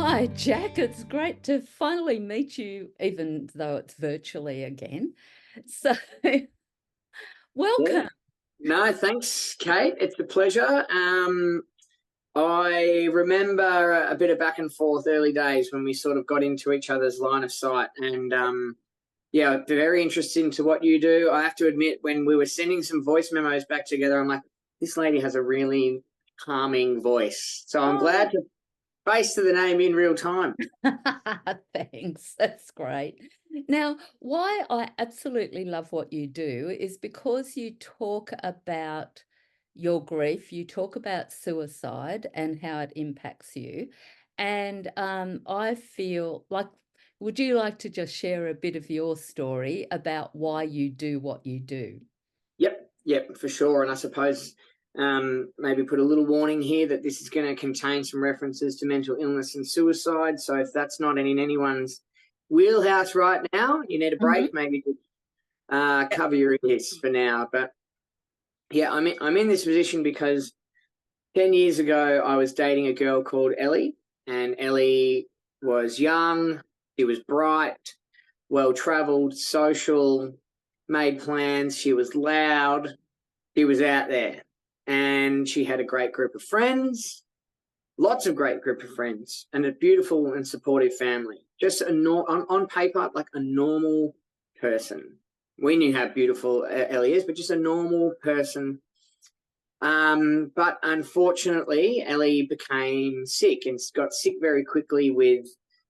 Hi, Jack. It's great to finally meet you, even though it's virtually again. So, Yeah. welcome. No, thanks, Cait. It's a pleasure. I remember a bit of back and forth early days when we sort of got into each other's line of sight. And yeah, very interested into what you do. I have to admit, when we were sending some voice memos back together, I'm like, this lady has a really calming voice. So I'm Oh, glad to face to the name in real time. thanks. That's great. Now, why I absolutely love what you do is because you talk about your grief, you talk about suicide and how it impacts you. And I feel like, would you like to just share a bit of your story about why you do what you do? Yep, for sure. And I suppose maybe put a little warning here that this is going to contain some references to mental illness and suicide. So if that's not in anyone's wheelhouse right now, you need a Mhm. break, maybe cover your ears for now. But yeah, I'm in this position because 10 years ago, I was dating a girl called Ellie, and Ellie was young, she was bright, well traveled, social, made plans, she was loud, she was out there, and she had a great group of friends, lots of great group of friends, and a beautiful and supportive family. Just on paper, like a normal person. We knew how beautiful Ellie is, but just a normal person. But unfortunately, Ellie became sick and got sick very quickly with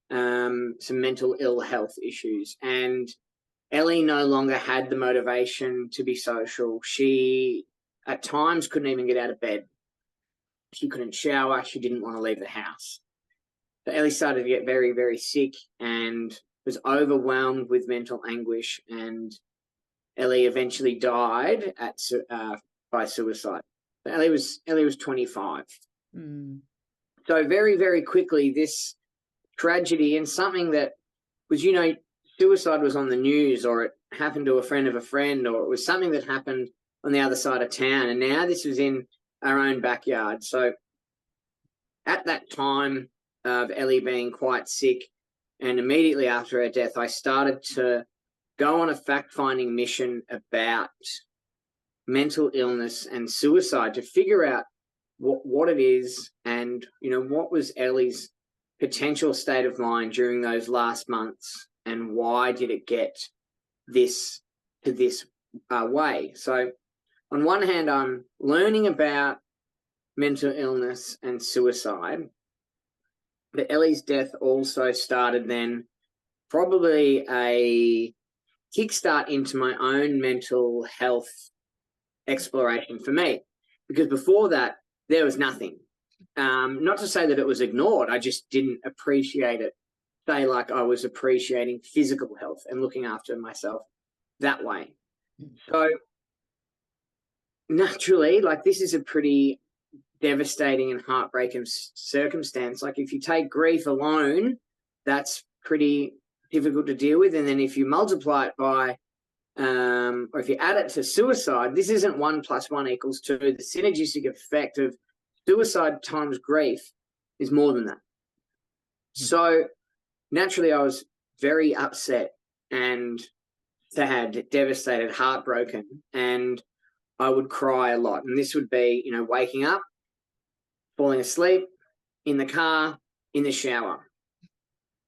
some mental ill health issues. And Ellie no longer had the motivation to be social. She, at times, couldn't even get out of bed. She couldn't shower. She didn't want to leave the house. So Ellie started to get very, very sick and was overwhelmed with mental anguish. And Ellie eventually died by suicide. Ellie was 25. Mm. So very, very quickly, this tragedy and something that was, suicide was on the news, or it happened to a friend of a friend, or it was something that happened on the other side of town. And now this was in our own backyard. So at that time of Ellie being quite sick, and immediately after her death, I started to go on a fact-finding mission about mental illness and suicide to figure out what it is, and what was Ellie's potential state of mind during those last months, and why did it get this to this way. So on one hand, I'm learning about mental illness and suicide, but Ellie's death also started then probably a kickstart into my own mental health exploration for me, because before that there was nothing. Not to say that it was ignored, I just didn't appreciate it, say, like I was appreciating physical health and looking after myself that way. So naturally, like, this is a pretty devastating and heartbreaking circumstance. Like, if you take grief alone, that's pretty difficult to deal with, and then if you multiply it by or if you add it to suicide, this isn't 1 + 1 = 2. The synergistic effect of suicide times grief is more than that. So naturally, I was very upset and sad, devastated, heartbroken, and I would cry a lot. And this would be, waking up, falling asleep, in the car, in the shower,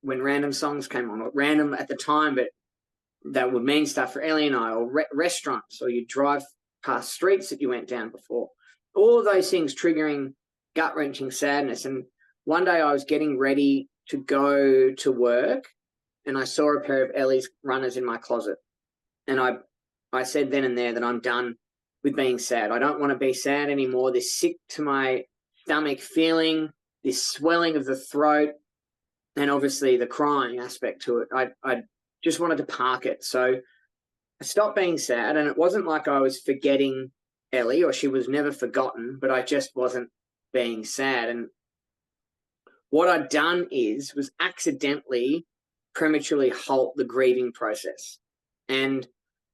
when random songs came on, or random at the time, but that would mean stuff for Ellie and I, or restaurants, or you drive past streets that you went down before. All of those things triggering gut-wrenching sadness. And one day I was getting ready to go to work, and I saw a pair of Ellie's runners in my closet. And I said then and there that I'm done with being sad. I don't want to be sad anymore. This sick to my stomach feeling, this swelling of the throat, and obviously the crying aspect to it. I just wanted to park it. So I stopped being sad, and it wasn't like I was forgetting Ellie, or she was never forgotten, but I just wasn't being sad. And what I'd done was accidentally prematurely halt the grieving process. And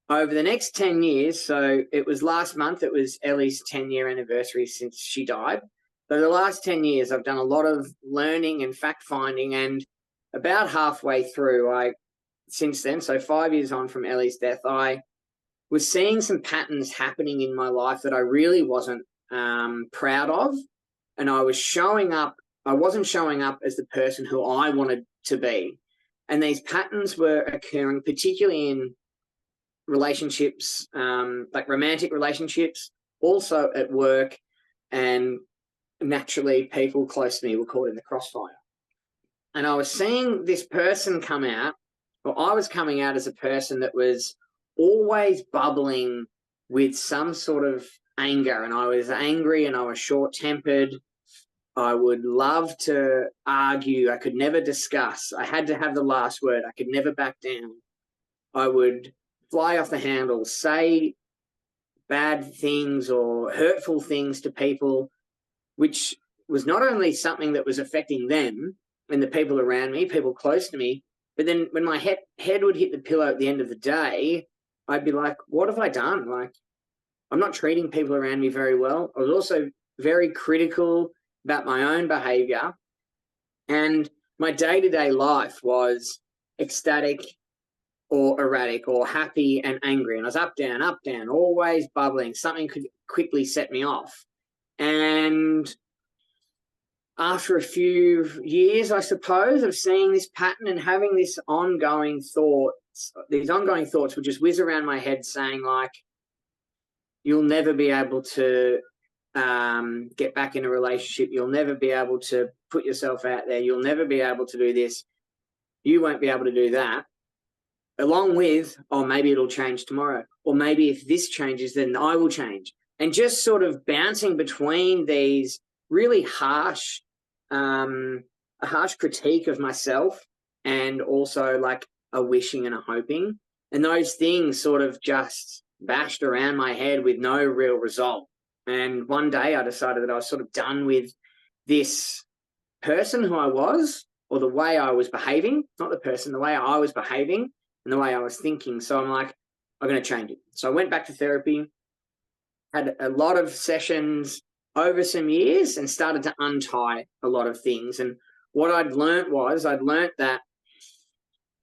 over the next 10 years, so it was last month, it was Ellie's 10-year anniversary since she died. So the last 10 years, I've done a lot of learning and fact-finding, and about halfway through, since then, so 5 years on from Ellie's death, I was seeing some patterns happening in my life that I really wasn't proud of, and I wasn't showing up as the person who I wanted to be. And these patterns were occurring particularly in relationships, like romantic relationships, also at work, and naturally people close to me were caught in the crossfire. And I was seeing this person come out, or I was coming out as a person that was always bubbling with some sort of anger, and I was angry and I was short-tempered. I would love to argue. I could never discuss. I had to have the last word. I could never back down. I would fly off the handle, say bad things or hurtful things to people, which was not only something that was affecting them and the people around me, people close to me, but then when my head would hit the pillow at the end of the day, I'd be like, what have I done? Like, I'm not treating people around me very well. I was also very critical about my own behavior, and my day-to-day life was ecstatic or erratic or happy and angry. And I was up, down, always bubbling. Something could quickly set me off. And after a few years, I suppose, of seeing this pattern and having these ongoing thoughts would just whiz around my head saying, like, you'll never be able to get back in a relationship. You'll never be able to put yourself out there. You'll never be able to do this. You won't be able to do that. Along with, oh, maybe it'll change tomorrow. Or maybe if this changes, then I will change. And just sort of bouncing between these really harsh, a harsh critique of myself, and also like a wishing and a hoping. And those things sort of just bashed around my head with no real result. And one day I decided that I was sort of done with this person who I was, or the way I was behaving, not the person, the way I was behaving and the way I was thinking. So I'm like, I'm going to change it. So I went back to therapy, had a lot of sessions over some years, and started to untie a lot of things. And what I'd learned that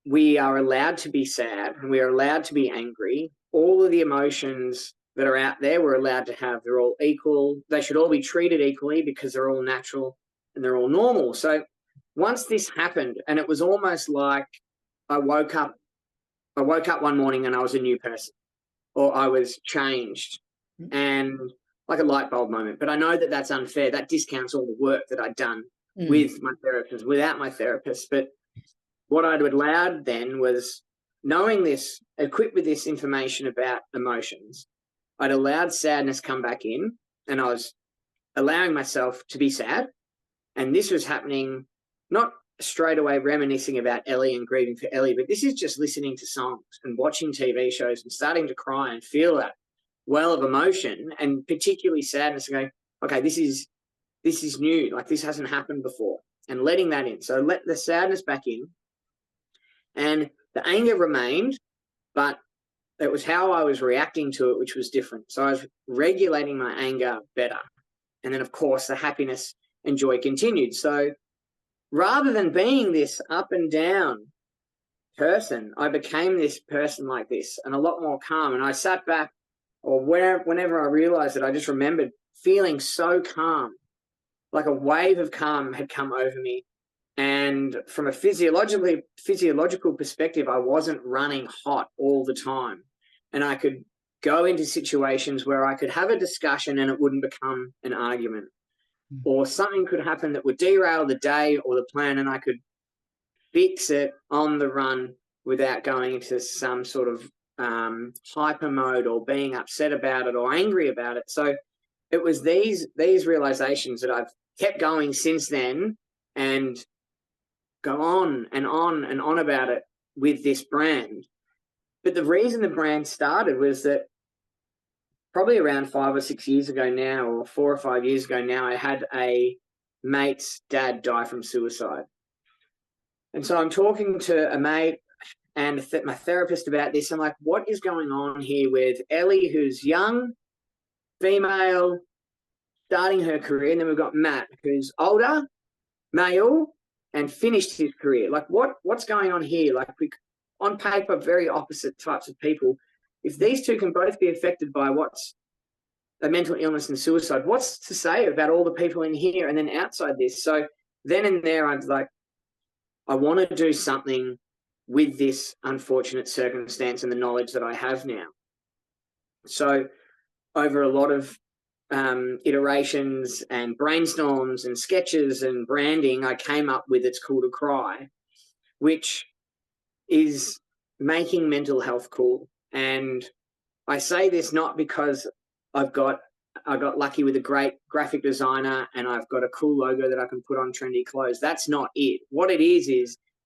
we are allowed to be sad and we are allowed to be angry. All of the emotions that are out there, we're allowed to have. They're all equal. They should all be treated equally because they're all natural and they're all normal. So once this happened, and it was almost like I woke up one morning and I was a new person, or I was changed, and like a light bulb moment. But I know that that's unfair. That discounts all the work that I'd done with my therapist, without my therapist. But what I'd allowed then was, knowing this, equipped with this information about emotions, I'd allowed sadness come back in, and I was allowing myself to be sad. And this was happening not straight away reminiscing about Ellie and grieving for Ellie, but this is just listening to songs and watching TV shows and starting to cry and feel that well of emotion, and particularly sadness, and going, okay, this is new, like this hasn't happened before, and letting that in. So let the sadness back in, and the anger remained, but it was how I was reacting to it which was different. So I was regulating my anger better. And then, of course, the happiness and joy continued. So rather than being this up and down person, I became this person like this, and a lot more calm. And I sat back, or whenever I realized it, I just remembered feeling so calm, like a wave of calm had come over me. And from a physiological perspective, I wasn't running hot all the time. And I could go into situations where I could have a discussion and it wouldn't become an argument. Or something could happen that would derail the day or the plan, and I could fix it on the run without going into some sort of hyper mode or being upset about it or angry about it. So it was these realizations that I've kept going since then, and go on and on and on about it with this brand. But the reason the brand started was that probably around 5 or 6 years ago now, or 4 or 5 years ago now, I had a mate's dad die from suicide. And so I'm talking to a mate and my therapist about this. I'm like, what is going on here with Ellie, who's young, female, starting her career, and then we've got Matt, who's older, male, and finished his career. Like, what's going on here? Like, on paper, very opposite types of people. If these two can both be affected by what's a mental illness and suicide, what's to say about all the people in here and then outside this? So then and there, I was like, I want to do something with this unfortunate circumstance and the knowledge that I have now. So over a lot of iterations and brainstorms and sketches and branding, I came up with It's Cool to Cry, which is making mental health cool. And I say this not because I got lucky with a great graphic designer and I've got a cool logo that I can put on trendy clothes. That's not it. What it is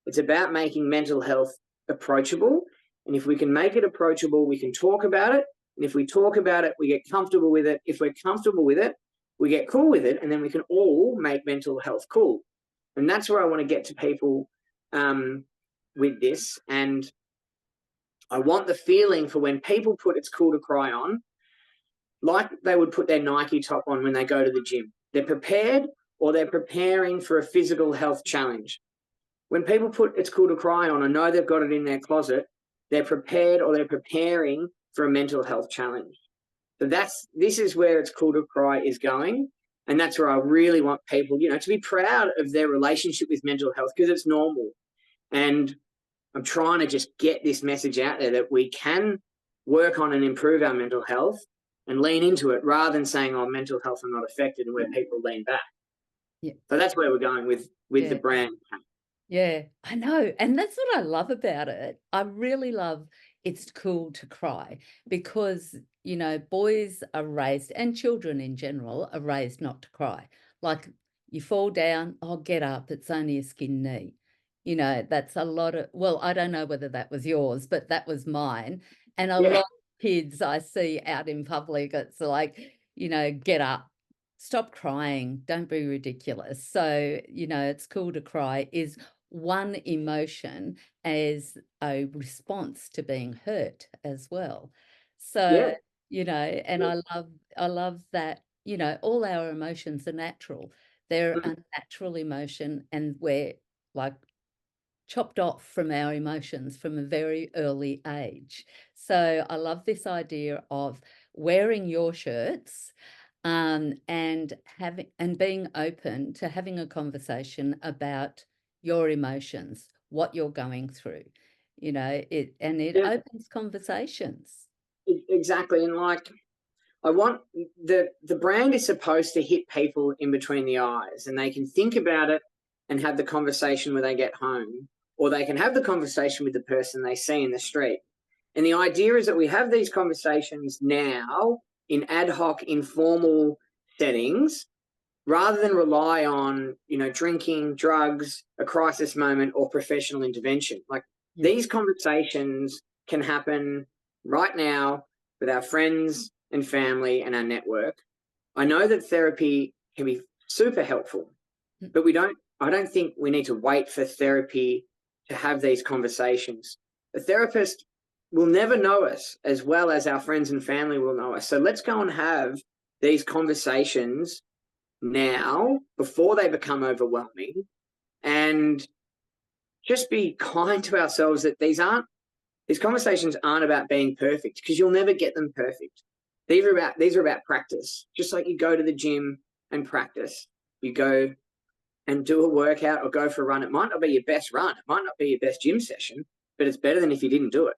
it's about making mental health approachable. And if we can make it approachable, we can talk about it. And if we talk about it, we get comfortable with it. If we're comfortable with it, we get cool with it. And then we can all make mental health cool. And that's where I want to get to people with this. And I want the feeling for when people put It's Cool to Cry on, like they would put their Nike top on when they go to the gym. They're prepared, or they're preparing for a physical health challenge. When people put It's Cool to Cry on, I know they've got it in their closet, they're prepared or they're preparing for a mental health challenge. So this is where It's Cool to Cry is going. And that's where I really want people, to be proud of their relationship with mental health, because it's normal. And I'm trying to just get this message out there that we can work on and improve our mental health and lean into it, rather than saying, oh, mental health, I'm not affected, and where people lean back. Yeah. So that's where we're going with the brand. Yeah, I know. And that's what I love about it. I really love It's Cool to Cry, because, boys are raised, and children in general are raised not to cry. Like, you fall down, oh, get up, it's only a skinned knee. That's a lot of, well, I don't know whether that was yours, but that was mine. And a lot of kids I see out in public, it's like, get up, stop crying, don't be ridiculous. So, It's Cool to Cry is one emotion as a response to being hurt as well. So, and I love that, all our emotions are natural. They're a natural emotion, and we're like chopped off from our emotions from a very early age. So I love this idea of wearing your shirts, and being open to having a conversation about your emotions, what you're going through. It opens conversations. Exactly. And like, I want the brand is supposed to hit people in between the eyes, and they can think about it and have the conversation when they get home, or they can have the conversation with the person they see in the street. And the idea is that we have these conversations now in ad hoc, informal settings, rather than rely on, drinking, drugs, a crisis moment, or professional intervention. Like, these conversations can happen right now with our friends and family and our network. I know that therapy can be super helpful, but I don't think we need to wait for therapy to have these conversations. A therapist will never know us as well as our friends and family will know us. So let's go and have these conversations now before they become overwhelming, and just be kind to ourselves that these conversations aren't about being perfect, because you'll never get them perfect. These are about practice. Just like you go to the gym and practice, you go and do a workout or go for a run. It might not be your best run, it might not be your best gym session, but it's better than if you didn't do it.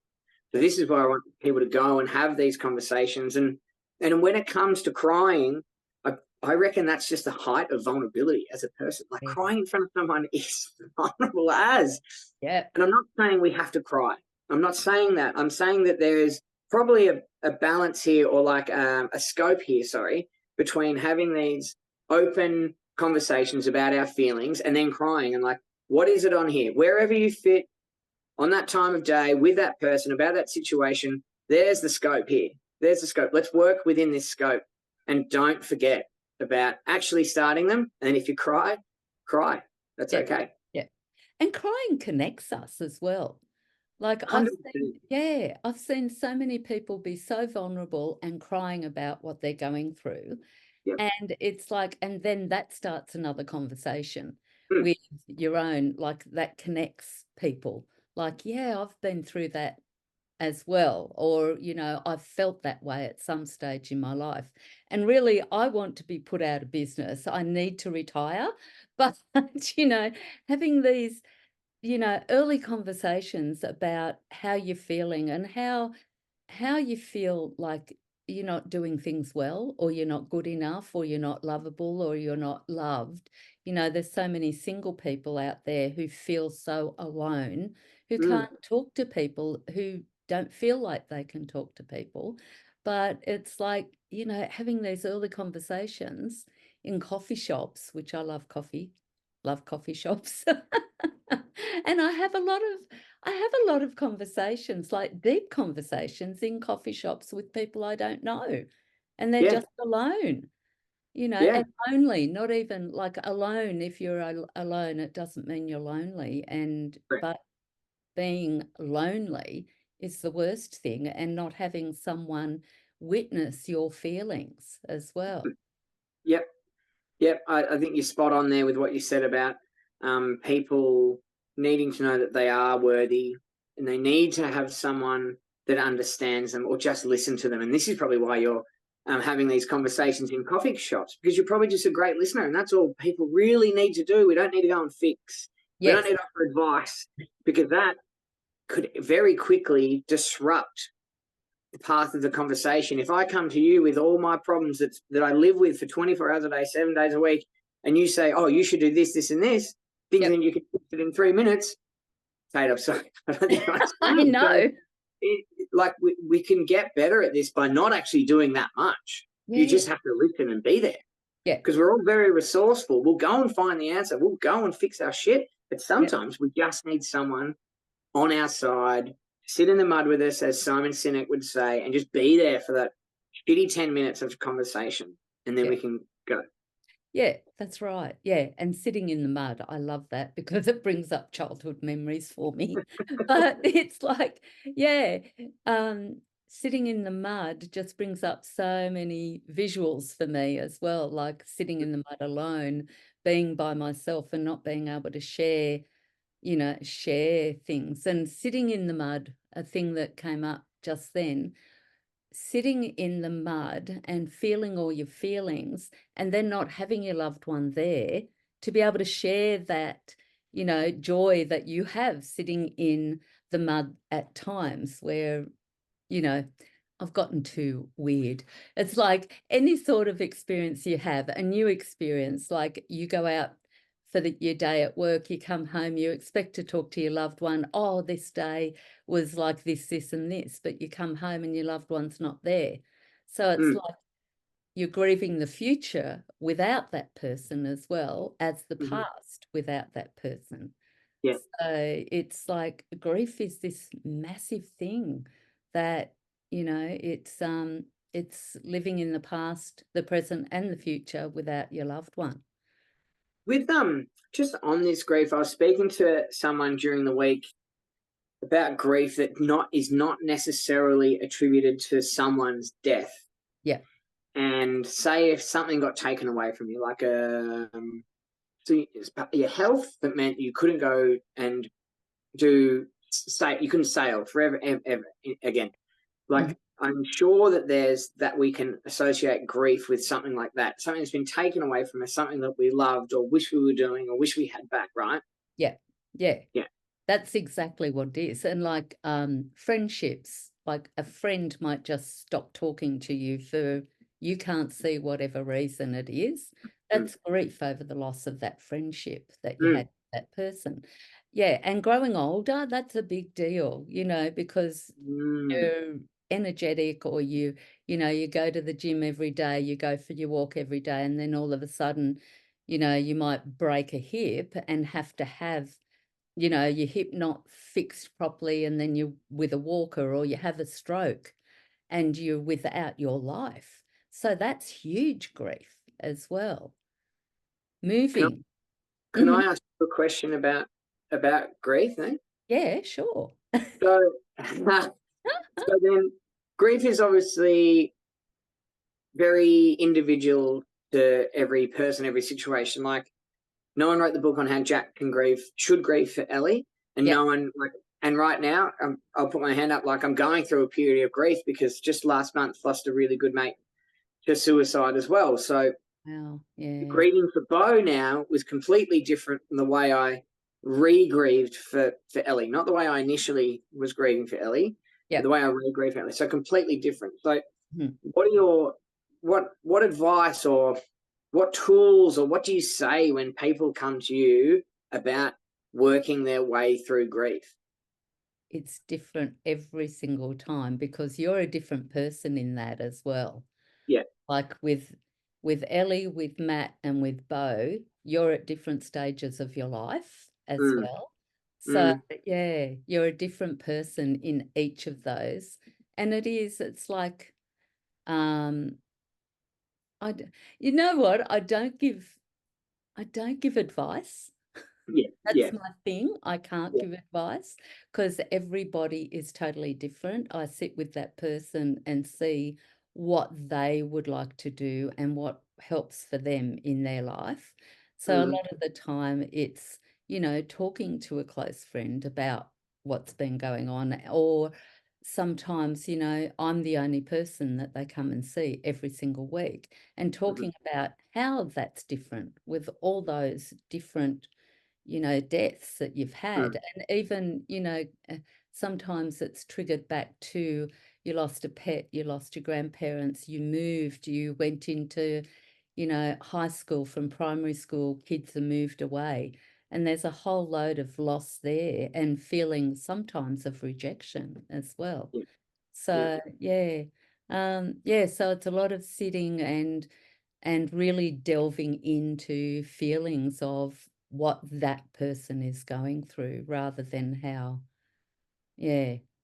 So this is why I want people to go and have these conversations. And when it comes to crying, I reckon that's just the height of vulnerability as a person. Like, crying in front of someone is vulnerable as. Yeah. And I'm not saying we have to cry. I'm not saying that. I'm saying that there is probably a balance here, or like a scope here, between having these open conversations about our feelings and then crying. And like, what is it on here? Wherever you fit on that time of day with that person about that situation, there's the scope here. There's the scope. Let's work within this scope, and don't forget about actually starting them. And if you cry. That's okay. Yeah. And crying connects us as well. Like, 100%. I've seen so many people be so vulnerable and crying about what they're going through. Yep. And it's like, and then that starts another conversation Mm. with your own, like that connects people. Like, yeah, I've been through that as well, or I've felt that way at some stage in my life, and really I want to be put out of business. I need to retire, but having these early conversations about how you're feeling and how you feel like you're not doing things well, or you're not good enough, or you're not lovable, or you're not loved. There's so many single people out there who feel so alone, who Mm. can't talk to people, who don't feel like they can talk to people. But it's like, having these early conversations in coffee shops, which I love coffee shops. And I have a lot of conversations, like deep conversations in coffee shops with people I don't know, and they're Yeah. just alone, Yeah. and lonely, not even like alone. If you're alone, it doesn't mean you're lonely, Correct. but being lonely is the worst thing, and not having someone witness your feelings as well. Yep. Yep. I think you're spot on there with what you said about people needing to know that they are worthy, and they need to have someone that understands them or just listen to them. And this is probably why you're having these conversations in coffee shops, because you're probably just a great listener, and that's all people really need to do. We don't need to go and fix. We don't Yes. need to offer advice, because that could very quickly disrupt the path of the conversation. If I come to you with all my problems that I live with for 24 hours a day, 7 days a week, and you say, oh, you should do this, this, and this, Yep. thinking you can fix it in 3 minutes, Cait, I'm sorry, I don't think I I understand. So know. like we can get better at this by not actually doing that much. You Yeah. just have to listen and be there, Yeah. because we're all very resourceful. We'll go and find the answer. We'll go and fix our shit. But Yeah. sometimes we just need someone on our side, sit in the mud with us, as Simon Sinek would say, and just be there for that shitty 10 minutes of conversation. And then Yeah. we can go. Yeah, that's right. Yeah, and sitting in the mud, I love that because it brings up childhood memories for me. But it's like, yeah, sitting in the mud just brings up so many visuals for me as well, like sitting in the mud alone, being by myself and not being able to share things. And sitting in the mud, a thing that came up just then, sitting in the mud and feeling all your feelings, and then not having your loved one there to be able to share that, joy that you have sitting in the mud at times where, you know, I've gotten too weird. It's like any sort of experience you have, a new experience, like you go out for your day at work, you come home, you expect to talk to your loved one. Oh, this day was like this, and this, but you come home and your loved one's not there. So it's Mm. like you're grieving the future without that person as well as the Mm-hmm. past without that person. Yeah. So it's like grief is this massive thing that, it's living in the past, the present, and the future without your loved one. With just on this grief, I was speaking to someone during the week about grief that is not necessarily attributed to someone's death. Yeah. And say if something got taken away from you, like so your health, that meant you couldn't go and you couldn't sail forever ever again. Like, I'm sure that we can associate grief with something like that, something that's been taken away from us, something that we loved or wish we were doing or wish we had back, right? Yeah. Yeah. Yeah. That's exactly what it is. And like friendships, like a friend might just stop talking to you for you can't see whatever reason it is. Mm. That's grief over the loss of that friendship that you Mm. had with that person. Yeah. And growing older, that's a big deal, because Mm. you're energetic, or you go to the gym every day, you go for your walk every day, and then all of a sudden, you might break a hip and have to have your hip not fixed properly, and then you're with a walker, or you have a stroke and you're without your life. So that's huge grief as well. Can I, Moving. can Mhm. I ask you a question about grief, eh? Yeah, sure. So, so then grief is obviously very individual to every person, every situation. Like, no one wrote the book on how Jack should grieve for Ellie, and Yeah. no one And right now, I'll put my hand up. Like, I'm going through a period of grief because just last month lost a really good mate to suicide as well. So Wow. Yeah. grieving for Bo now was completely different from the way I re-grieved for Ellie. Not the way I initially was grieving for Ellie, Yeah. but the way I re-grieved for Ellie. So completely different. So Hmm. what advice or what tools or what do you say when people come to you about working their way through grief? It's different every single time because you're a different person in that as well. Yeah. Like with Ellie, with Matt, and with Bo, you're at different stages of your life as Mm, well. So mm, yeah, you're a different person in each of those. And it's like, um, you know what? I don't give advice. yeah. That's Yeah. my thing. I can't Yeah. give advice because everybody is totally different. I sit with that person and see what they would like to do and what helps for them in their life. So a Mm, lot of the time it's, talking to a close friend about what's been going on, or sometimes, I'm the only person that they come and see every single week, and mhm, talking about how that's different with all those different deaths that you've mm, had. And even, sometimes it's triggered back to you lost a pet, you lost your grandparents, you moved, you went into, high school, from primary school, kids have moved away. And there's a whole load of loss there and feeling sometimes of rejection as well. yeah. Yeah. So, yeah. Yeah, so it's a lot of sitting and really delving into feelings of what that person is going through rather than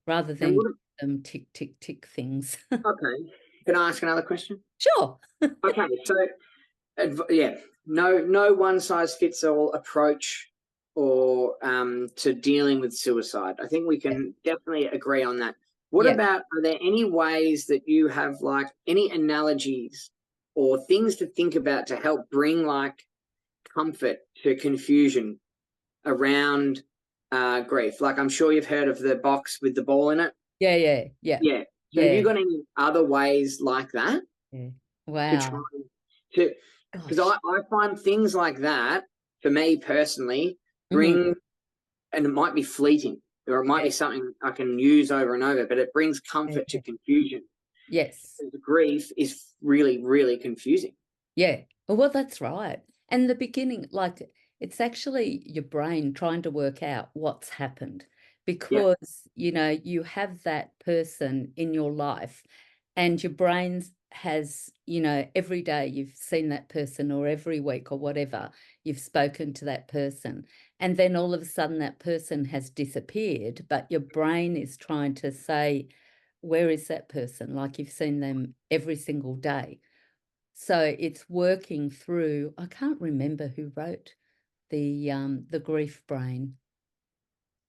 rather And than them tick, tick, tick things. okay. Can I ask another question? Sure. Okay. So, yeah, no one size fits all approach or to dealing with suicide. I think we Yeah. can definitely agree on that. What Yeah. about, are there any ways that you have, like, any analogies or things to think about to help bring like comfort to confusion around grief? Like, I'm sure you've heard of the box with the ball in it. Yeah. Yeah. Yeah. Yeah. So have you Yeah. got any other ways like that Yeah. to try Wow. to, because Gosh. I find things like that, for me personally, Mhm. bring, and it might be fleeting or it might Yeah. be something I can use over and over, but it brings comfort to Yeah. confusion. Yes. The grief is really, really confusing. Yeah. Well, that's right. And the beginning, like, it's actually your brain trying to work out what's happened Yeah. because, you have that person in your life and your brain has, every day you've seen that person, or every week or whatever, you've spoken to that person. And then all of a sudden that person has disappeared, but your brain is trying to say, where is that person? Like, you've seen them every single day. So it's working through, I can't remember who wrote the grief brain,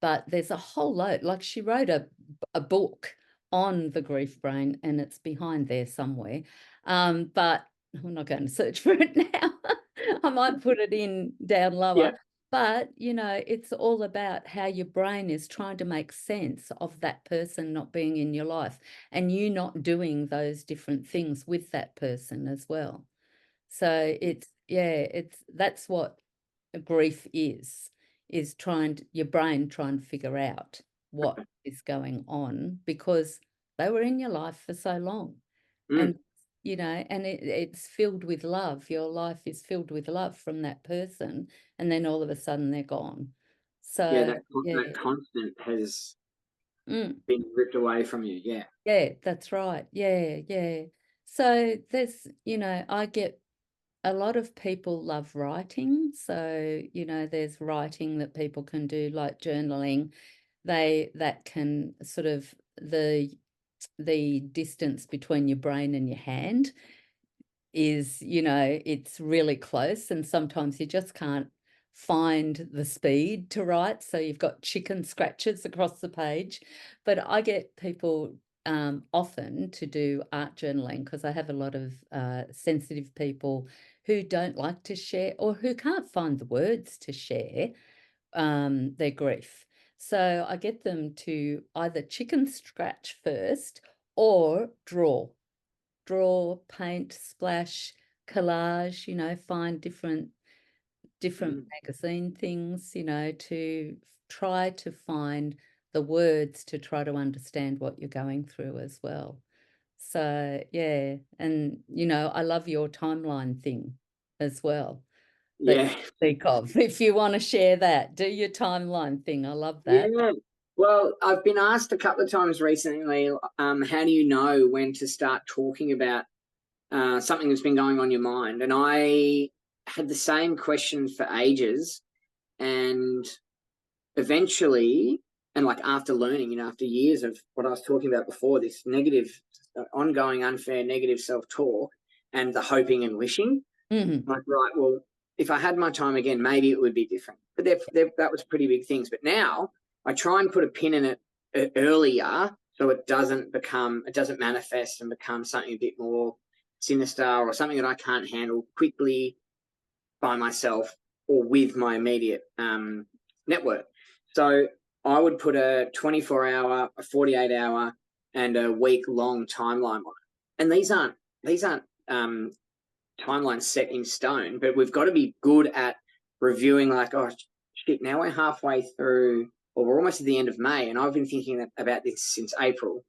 but there's a whole load. Like, she wrote a book on the grief brain, and it's behind there somewhere. But I'm not going to search for it now. I might put it in down Yeah. lower. But, it's all about how your brain is trying to make sense of that person not being in your life, and you not doing those different things with that person as well. So that's what grief is your brain trying to figure out what Okay. is going on because they were in your life for so long. Mm. And, and it's filled with love. Your life is filled with love from that person, and then all of a sudden they're gone. Yeah. So, That yeah. constant has Mm. been ripped away from you. Yeah. Yeah, that's right. Yeah, yeah. So there's, I get a lot of people love writing. So, there's writing that people can do, like journaling. That can sort of the distance between your brain and your hand is, it's really close, and sometimes you just can't find the speed to write. So you've got chicken scratches across the page. But I get people often to do art journaling because I have a lot of sensitive people who don't like to share or who can't find the words to share their grief. So I get them to either chicken scratch first or draw, paint, splash, collage, find different magazine things, to try to find the words to try to understand what you're going through as well. So, yeah. And, I love your timeline thing as well that you Yeah. speak of. If you want to share that, do your timeline thing. I love that. Yeah. Well, I've been asked a couple of times recently, how do you know when to start talking about something that's been going on your mind? And I had the same question for ages, and eventually, and like after learning, after years of what I was talking about before, this negative, ongoing, unfair, negative self-talk and the hoping and wishing, like, right, well, if I had my time again, maybe it would be different. But that was pretty big things. But now I try and put a pin in it earlier so it doesn't manifest and become something a bit more sinister or something that I can't handle quickly by myself or with my immediate network. So I would put a 24-hour, a 48-hour, and a week-long timeline on it. And these aren't timelines set in stone, but we've got to be good at reviewing, like, oh shit, now we're halfway through, or we're almost at the end of May, and I've been thinking about this since April.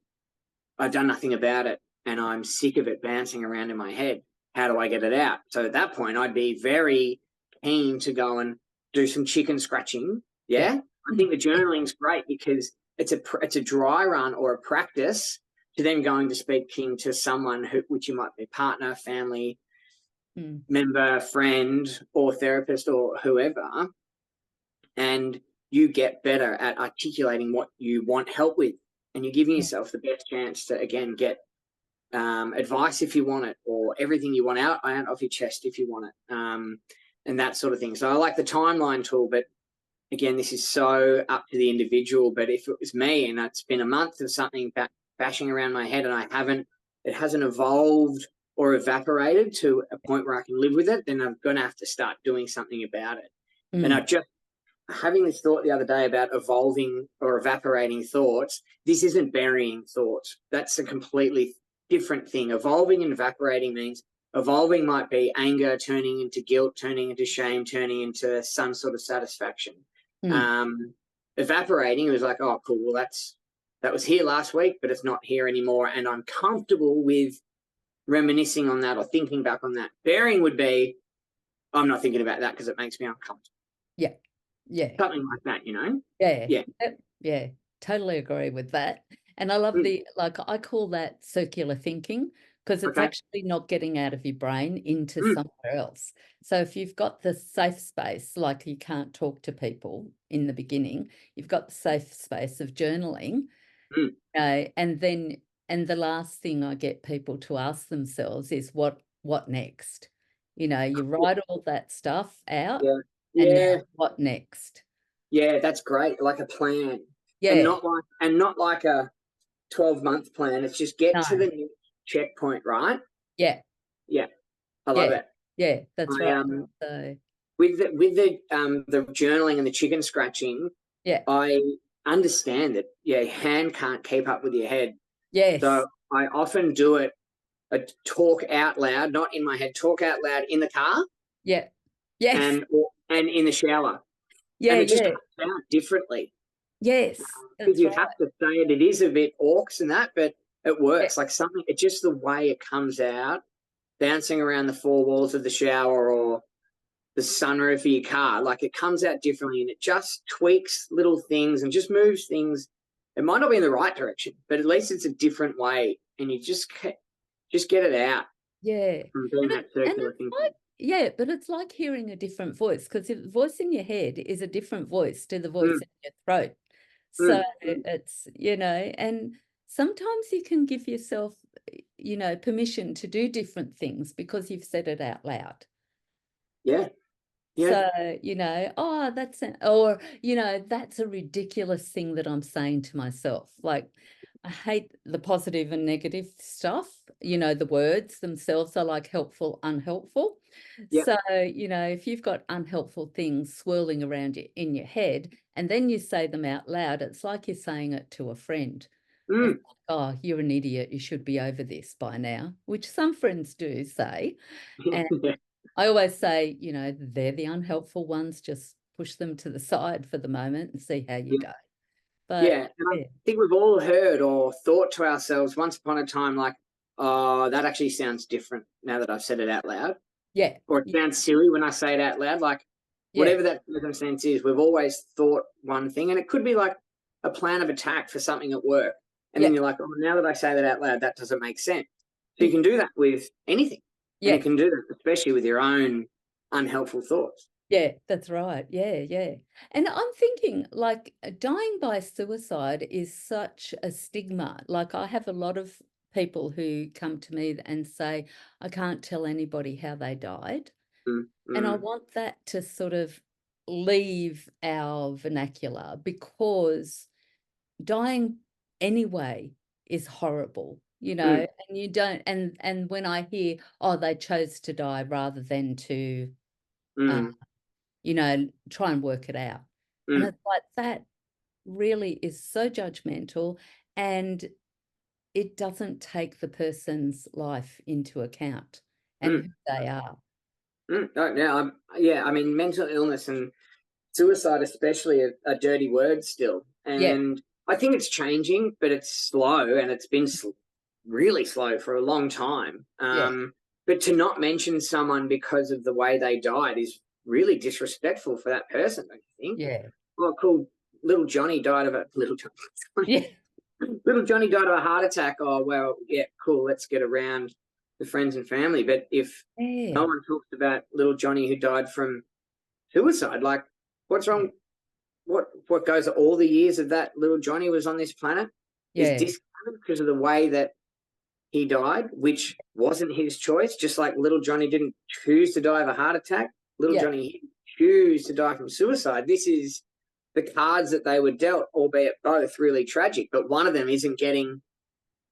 I've done nothing about it, and I'm sick of it bouncing around in my head. How do I get it out? So at that point, I'd be very keen to go and do some chicken scratching. Yeah. I think the journaling's great because it's a dry run or a practice to then going to speaking to someone which you might be partner, family, member, friend, or therapist, or whoever, and you get better at articulating what you want help with, and you're giving yourself the best chance to, again, get advice if you want it, or everything you want out of your chest if you want it, and that sort of thing. So I like the timeline tool, but again, this is so up to the individual. But if it was me and it's been a month of something bashing around my head and it hasn't evolved or evaporated to a point where I can live with it, then I'm going to have to start doing something about it. And I just having this thought the other day about evolving or evaporating thoughts. This isn't burying thoughts. That's a completely different thing. Evolving and evaporating means evolving might be anger turning into guilt, turning into shame, turning into some sort of satisfaction. Evaporating was like, oh, cool. Well, that was here last week, but it's not here anymore. And I'm comfortable with reminiscing on that or thinking back on that. Burying would be, I'm not thinking about that because it makes me uncomfortable. Yeah. Yeah. Something like that, Yeah. Yeah. Totally agree with that. And I love I call that circular thinking because it's actually not getting out of your brain into somewhere else. So if you've got the safe space, like you can't talk to people in the beginning, you've got the safe space of journaling, and the last thing I get people to ask themselves is what next? You write all that stuff out. And now what next? Yeah, that's great. Like a plan. Yeah. And not like a 12-month plan. It's just get to the next checkpoint, right? Yeah. Yeah. I love it. Yeah, that's right. So with the journaling and the chicken scratching, I understand that your hand can't keep up with your head. Yes. So I often do it, talk out loud, not in my head, talk out loud in the car. Yeah. Yes. And in the shower. Yeah. And it just comes out differently. Yes. Because you have to say it. It is a bit orcs and that, but it works. Like something, it's just the way it comes out, bouncing around the four walls of the shower or the sunroof of your car. Like it comes out differently and it just tweaks little things and just moves things. It might not be in the right direction, but at least it's a different way. And you just get it out. Yeah. From doing that circular thinking. Yeah, but it's like hearing a different voice because the voice in your head is a different voice to the voice in your throat. So it's, and sometimes you can give yourself, permission to do different things because you've said it out loud. Yeah. So, oh, that's a ridiculous thing that I'm saying to myself. Like, I hate the positive and negative stuff. The words themselves are like helpful, unhelpful. Yep. So, if you've got unhelpful things swirling around you in your head and then you say them out loud, it's like you're saying it to a friend. It's Mm. like, oh, you're an idiot. You should be over this by now, which some friends do say. And Yeah. I always say, they're the unhelpful ones. Just push them to the side for the moment and see how you go. But Yeah, and I yeah, think we've all heard or thought to ourselves once upon a time, like, oh, that actually sounds different now that I've said it out loud. yeah, Or it sounds silly when I say it out loud. Like, yeah, whatever that circumstance is, we've always thought one thing. And it could be like a plan of attack for something at work. And yeah, then you're like, oh, now that I say that out loud, that doesn't make sense. So you can do that with anything. And you yeah. can do that, especially with your own unhelpful thoughts. Yeah, that's right. Yeah, yeah. And I'm thinking, like, dying by suicide is such a stigma. Like, I have a lot of people who come to me and say, I can't tell anybody how they died. Mm, And I mm, want that to sort of leave our vernacular, because dying anyway is horrible, mm, and you don't, and when I hear, oh, they chose to die rather than to, uh, mm, try and work it out. And mm, it's like, that really is so judgmental, and it doesn't take the person's life into account and mm, who they are. Oh, yeah, I mean, mental illness and suicide especially are dirty words still, Yeah, and I think it's changing, but it's slow, and it's been really slow for a long time. yeah, But to not mention someone because of the way they died is really disrespectful for that person, don't you think? yeah, Oh, cool. Little Johnny died of a little Johnny. yeah, Little Johnny died of a heart attack. Oh well, yeah, cool. Let's get around the friends and family. But if no yeah, one talks about little Johnny who died from suicide, like, what's yeah, wrong? What goes all the years of that little Johnny was on this planet is yeah, discounted because of the way that he died, which wasn't his choice. Just like little Johnny didn't choose to die of a heart attack, little yeah, Johnny didn't choose to die from suicide. This is the cards that they were dealt, albeit both really tragic. But one of them isn't getting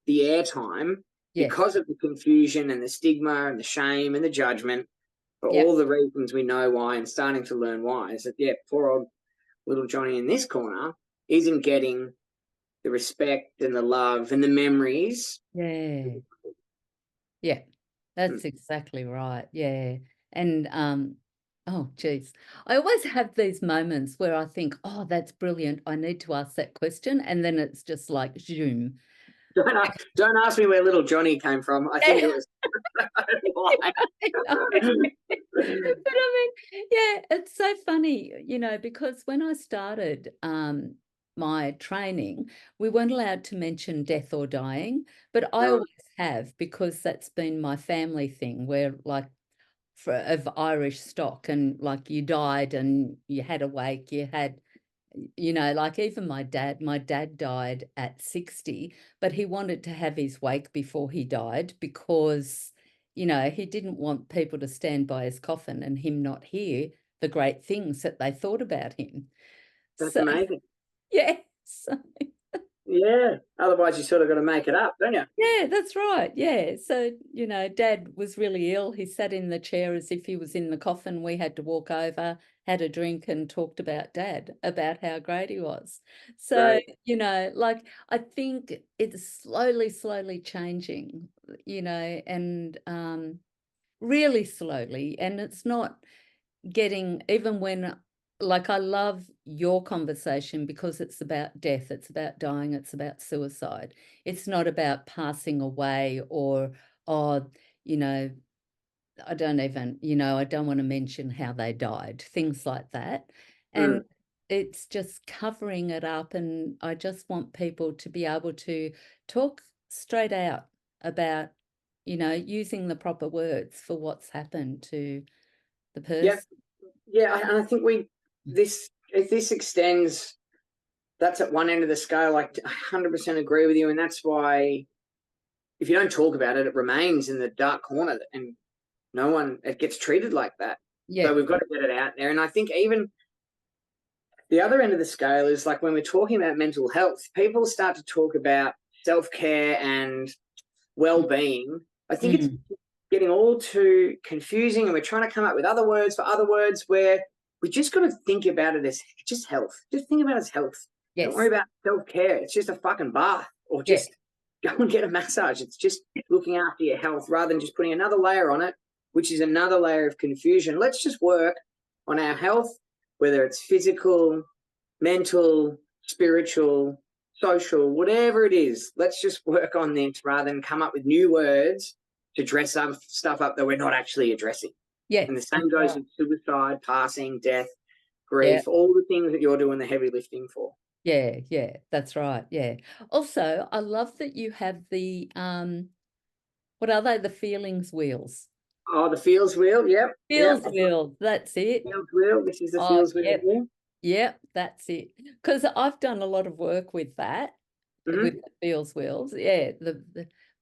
the airtime yeah, because of the confusion and the stigma and the shame and the judgment for yeah, all the reasons we know why and starting to learn why. Is that, yeah, poor old little Johnny in this corner isn't getting the respect and the love and the memories. yeah, yeah. That's exactly right. Yeah. And oh geez. I always have these moments where I think, oh, that's brilliant. I need to ask that question. And then it's just like zoom. Don't ask me where little Johnny came from. I think it was But I mean, yeah, it's so funny, because when I started my training, we weren't allowed to mention death or dying, but I right. always have, because that's been my family thing, where, like, of Irish stock, and like, you died and you had a wake, you had, like, even my dad died at 60, but he wanted to have his wake before he died, because, he didn't want people to stand by his coffin and him not hear the great things that they thought about him. That's So, amazing. yeah. So, Yeah. Otherwise, you sort of got to make it up, don't you? yeah, that's right. Yeah. So, Dad was really ill. He sat in the chair as if he was in the coffin. We had to walk over, had a drink, and talked about Dad, about how great he was. So, Right. like, I think it's slowly, slowly changing, and really slowly. And it's not getting, even when, like, I love your conversation because it's about death, it's about dying, it's about suicide. It's not about passing away, or, oh, you know I don't want to mention how they died, things like that. And Mm. it's just covering it up, and I just want people to be able to talk straight out about, using the proper words for what's happened to the Yeah. person. Yeah. And I think if this extends, that's at one end of the scale. I 100% agree with you. And that's why if you don't talk about it, it remains in the dark corner, and it gets treated like that. Yeah. So we've got to get it out there. And I think even the other end of the scale is like when we're talking about mental health, people start to talk about self-care and well-being, I think it's Mm. getting all too confusing, and we're trying to come up with other words for other words where we just got to think about it as just health. Just think about it as health. Don't worry Yes. about self-care. It's just a fucking bath, or Yeah. just go and get a massage. It's just looking after your health rather than just putting another layer on it, which is another layer of confusion. Let's just work on our health, whether it's physical, mental, spiritual, social, whatever it is. Let's just work on this rather than come up with new words to dress up stuff up that we're not actually addressing. Yeah. And the same goes with suicide, passing, death, Yeah. grief, all the things that you're doing the heavy lifting for. Yeah, yeah, that's right. Yeah. Also, I love that you have the what are they? The feelings wheels. Oh, the feels wheel. Yep. Feels Yep. wheel. That's it. Feels wheel. This is the Oh, feels wheel yep. here. Yep, that's it. Because I've done a lot of work with that, with the feels wheels. Yeah,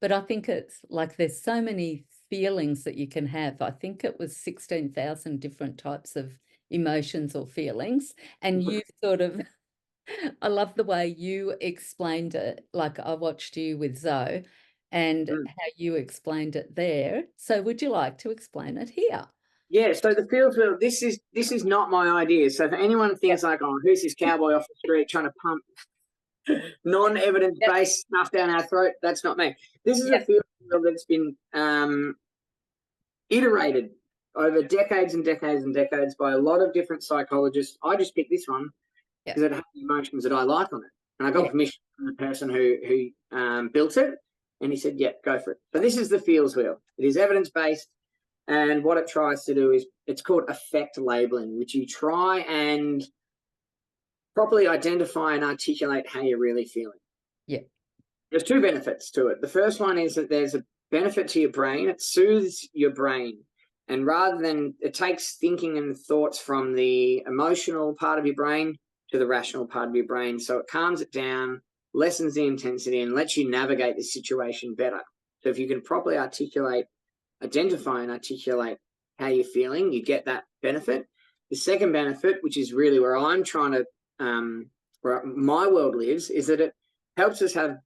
but I think it's like there's so many feelings that you can have. I think it was 16,000 different types of emotions or feelings, and you sort of I love the way you explained it. Like I watched you with Zoe and how you explained it there. So would you like to explain it here? Yeah, so the feels wheel, this is not my idea. So if anyone thinks like, oh, who's this cowboy off the street trying to pump Yep, non-evidence-based stuff down our throat, that's not me. This is a yep, field that's been iterated over decades and decades and decades by a lot of different psychologists. I just picked this one yep, because it has the emotions that I like on it. And I got yep, permission from the person who built it, and he said, yeah, go for it. So this is the feels wheel. It is evidence-based, and what it tries to do is, it's called affect labeling, which you try and properly identify and articulate how you're really feeling. yep, There's two benefits to it. The first one is that there's a benefit to your brain. It soothes your brain. And rather than, it takes thinking and thoughts from the emotional part of your brain to the rational part of your brain. So it calms it down, lessens the intensity, and lets you navigate the situation better. So if you can properly identify and articulate how you're feeling, you get that benefit. The second benefit, which is really where I'm trying to, where my world lives, is that it helps us have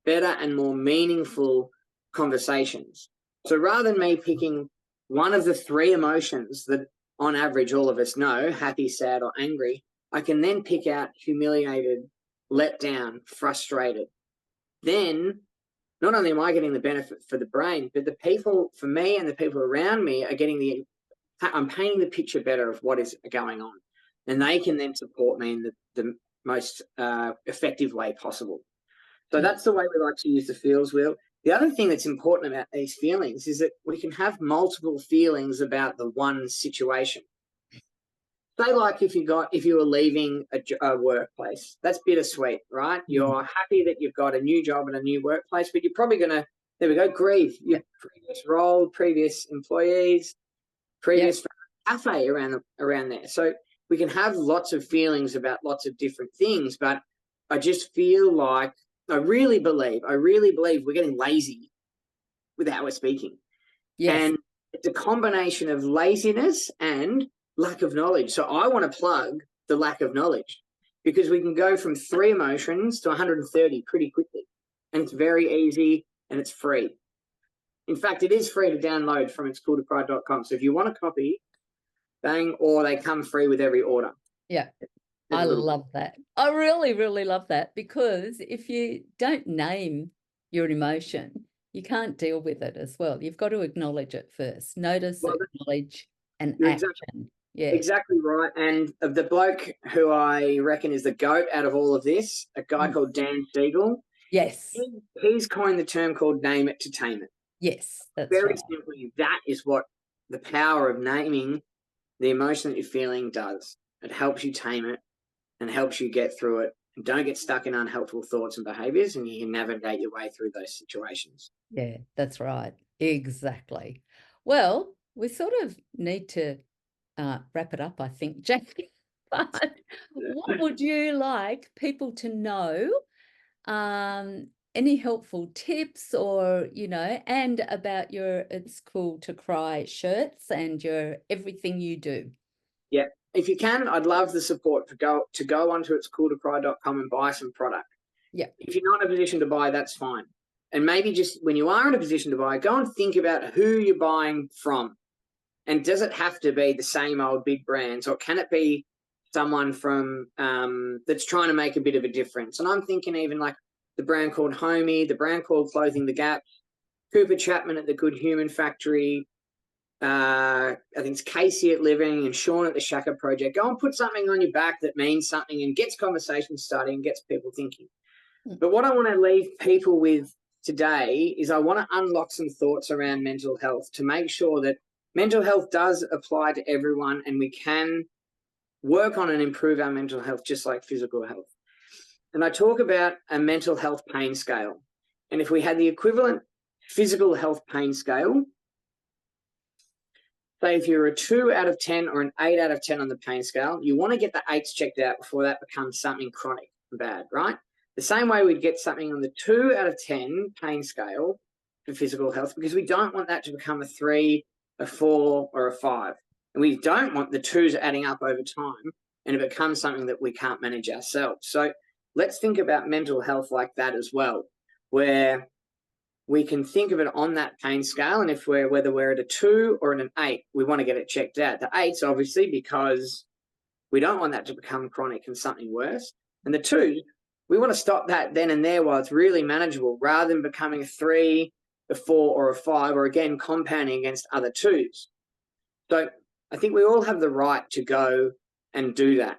better and more meaningful conversations. So rather than me picking one of the three emotions that on average all of us know, happy, sad, or angry, I can then pick out humiliated, let down, frustrated. Then not only am I getting the benefit for the brain, but the people, for me and the people around me, are getting I'm painting the picture better of what is going on. And they can then support me in the most effective way possible. So that's the way we like to use the feels wheel. The other thing that's important about these feelings is that we can have multiple feelings about the one situation. Say like if you were leaving a workplace, that's bittersweet, right? You're happy that you've got a new job and a new workplace, but you're probably going to, there we go, grieve your previous role, previous employees, yep, previous cafe around there. So we can have lots of feelings about lots of different things, but I just feel like I really believe we're getting lazy with how we're speaking. yes, And it's a combination of laziness and lack of knowledge. So I want to plug the lack of knowledge, because we can go from 3 emotions to 130 pretty quickly. And it's very easy and it's free. In fact, it is free to download from itscooltocry.com. So if you want a copy, bang, or they come free with every order. yeah. I love that. I really, really love that, because if you don't name your emotion, you can't deal with it as well. You've got to acknowledge it first. Notice, acknowledge, and You're action. Yeah. exactly right. And the bloke who I reckon is the GOAT out of all of this, a guy called Dan Siegel, Yes. he's coined the term called name it to tame it. Yes, that's Very right. simply, that is what the power of naming the emotion that you're feeling does. It helps you tame it and helps you get through it. And don't get stuck in unhelpful thoughts and behaviors, and you can navigate your way through those situations. Yeah, that's right. Exactly. Well, we sort of need to wrap it up, I think, Jack. But what would you like people to know? Any helpful tips, or, and about your It's Cool to Cry shirts and your everything you do? Yeah. If you can, I'd love the support to go onto itscooltocry.com and buy some product. Yeah. If you're not in a position to buy, that's fine. And maybe just when you are in a position to buy, go and think about who you're buying from. And does it have to be the same old big brands, or can it be someone from that's trying to make a bit of a difference? And I'm thinking even like the brand called Homey, the brand called Clothing the Gap, Cooper Chapman at the Good Human Factory, I think it's Casey at Living and Sean at the Shaka Project. Go and put something on your back that means something and gets conversations starting and gets people thinking. But what I want to leave people with today is I want to unlock some thoughts around mental health to make sure that mental health does apply to everyone and we can work on and improve our mental health just like physical health. And I talk about a mental health pain scale. And if we had the equivalent physical health pain scale, say if you're a 2 out of 10 or an 8 out of 10 on the pain scale, you want to get the 8s checked out before that becomes something chronic and bad, right? The same way we'd get something on the 2 out of 10 pain scale for physical health, because we don't want that to become a 3, a 4, or a 5. And we don't want the 2s adding up over time and it becomes something that we can't manage ourselves. So let's think about mental health like that as well, where we can think of it on that pain scale. And if whether we're at a 2 or at an 8, we want to get it checked out. The 8's obviously because we don't want that to become chronic and something worse. And the 2, we want to stop that then and there while it's really manageable, rather than becoming a 3, a 4, or a 5, or again, compounding against other 2s. So I think we all have the right to go and do that.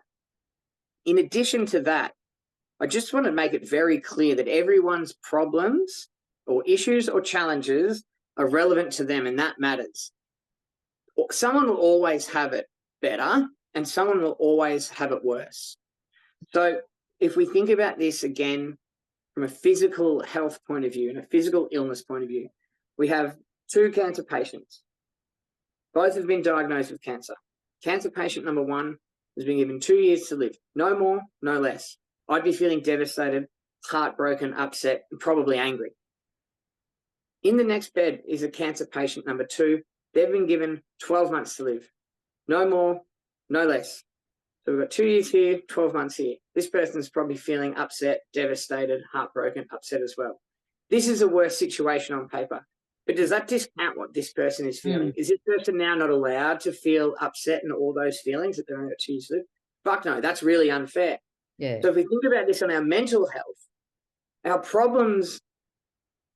In addition to that, I just want to make it very clear that everyone's problems or issues or challenges are relevant to them, and that matters. Someone will always have it better and someone will always have it worse. So if we think about this again from a physical health point of view and a physical illness point of view, we have 2 cancer patients. Both have been diagnosed with cancer. Cancer patient number 1 has been given 2 years to live. No more, no less. I'd be feeling devastated, heartbroken, upset, and probably angry. In the next bed is a cancer patient number 2. They've been given 12 months to live. No more, no less. So we've got 2 years here, 12 months here. This person's probably feeling upset, devastated, heartbroken, upset as well. This is a worse situation on paper. But does that discount what this person is feeling? Is this person now not allowed to feel upset and all those feelings that they're only got 2 years to live? Fuck no, that's really unfair. Yeah. So if we think about this on our mental health, our problems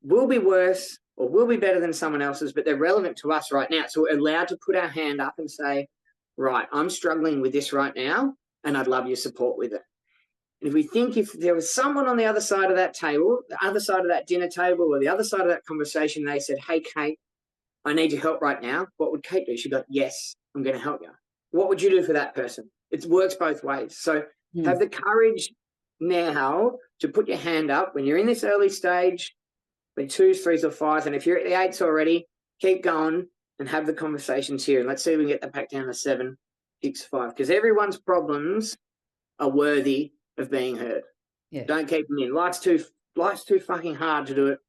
will be worse or will be better than someone else's, but they're relevant to us right now. So we're allowed to put our hand up and say, right, I'm struggling with this right now, and I'd love your support with it. And if we think if there was someone on the other side of that table, the other side of that dinner table, or the other side of that conversation, they said, hey, Cait, I need your help right now. What would Cait do? She'd go, yes, I'm going to help you. What would you do for that person? It works both ways. So have the courage now to put your hand up when you're in this early stage, with 2s, 3s, or 5s. And if you're at the 8s already, keep going and have the conversations here. And let's see if we can get that back down to 7, 6, 5. Because everyone's problems are worthy of being heard. Yeah. Don't keep them in. Life's too fucking hard to do it.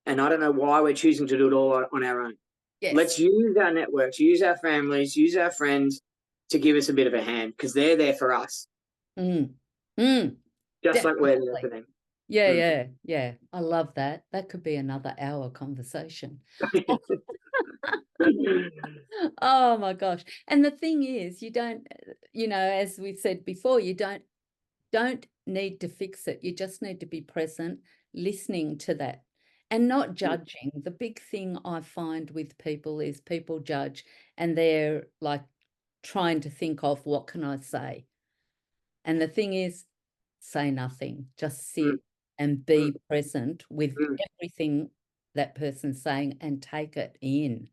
And I don't know why we're choosing to do it all on our own. Yes. Let's use our networks, use our families, use our friends to give us a bit of a hand, because they're there for us. Just Definitely. like we're there for them. Yeah. I love that. That could be another hour conversation. Oh my gosh. And the thing is, you don't, as we said before, you don't need to fix it. You just need to be present, listening to that and not judging. The big thing I find with people is people judge and they're like trying to think of what can I say? And the thing is, say nothing, just sit and be present with everything that person's saying and take it in,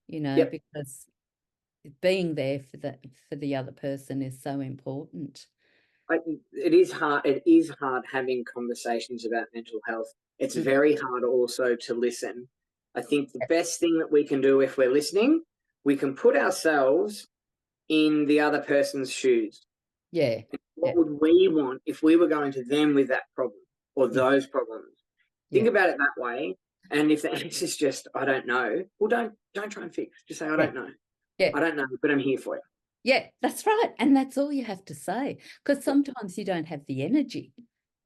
because being there for the other person is so important. It is hard. It is hard having conversations about mental health. It's very hard also to listen. I think the best thing that we can do if we're listening, we can put ourselves in the other person's shoes. Yeah. What would we want if we were going to them with that problem or those problems? Think about it that way. And if the answer is just, I don't know, well, don't try and fix. Just say, I don't know. Yeah. I don't know, but I'm here for you. Yeah, that's right. And that's all you have to say, because sometimes you don't have the energy.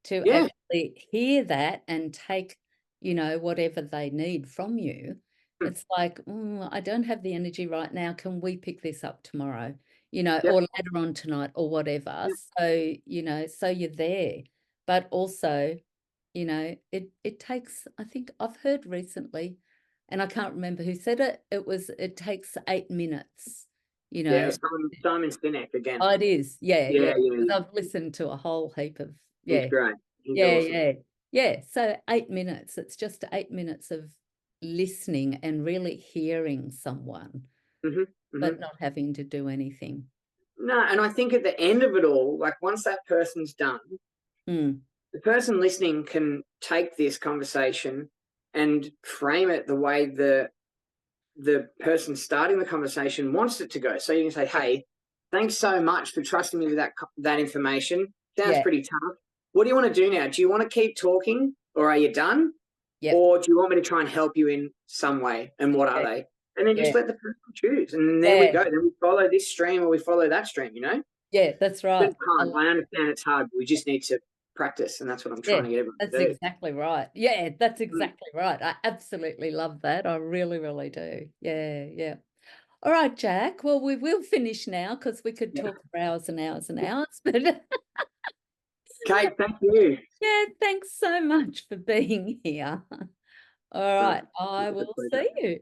to Yeah. actually hear that and take, you know, whatever they need from you. It's like, I don't have the energy right now. Can we pick this up tomorrow? You know, Yep. or later on tonight or whatever. Yep. So, you know, so you're there. But also, you know, it takes, I think I've heard recently, and I can't remember who said it, it takes 8 minutes, you Yeah. know. It was Simon Sinek again. Oh, it is. Yeah, Yeah. yeah. Yeah. 'Cause Yeah. I've listened to a whole heap of, He's yeah, great. He's yeah, awesome. yeah. Yeah. So 8 minutes, it's just 8 minutes of listening and really hearing someone, Hmm. but Hmm. not having to do anything. No, and I think at the end of it all, like once that person's done, Mm. the person listening can take this conversation and frame it the way the person starting the conversation wants it to go. So you can say, "Hey, thanks so much for trusting me with that information. Sounds Yeah. pretty tough. What do you want to do now? Do you want to keep talking, or are you done? Yep. Or do you want me to try and help you in some way? And what are Yeah. they?" And then just Yeah. let the person choose. And then there we Yeah. go. Then we follow this stream or we follow that stream, you know? Yeah. That's right. It's hard. I understand it's hard, but we just need to practice. And that's what I'm Yeah, trying to get everyone that's to do. exactly right. Yeah, that's Mm. exactly right. I absolutely love that. I really, really do. Yeah, yeah. All right, Jack. Well, we will finish now because we could Yeah. talk for hours and hours and hours. But Cait, thank you. yeah, thanks so much for being here. All No, right, I it's a will pleasure. see you.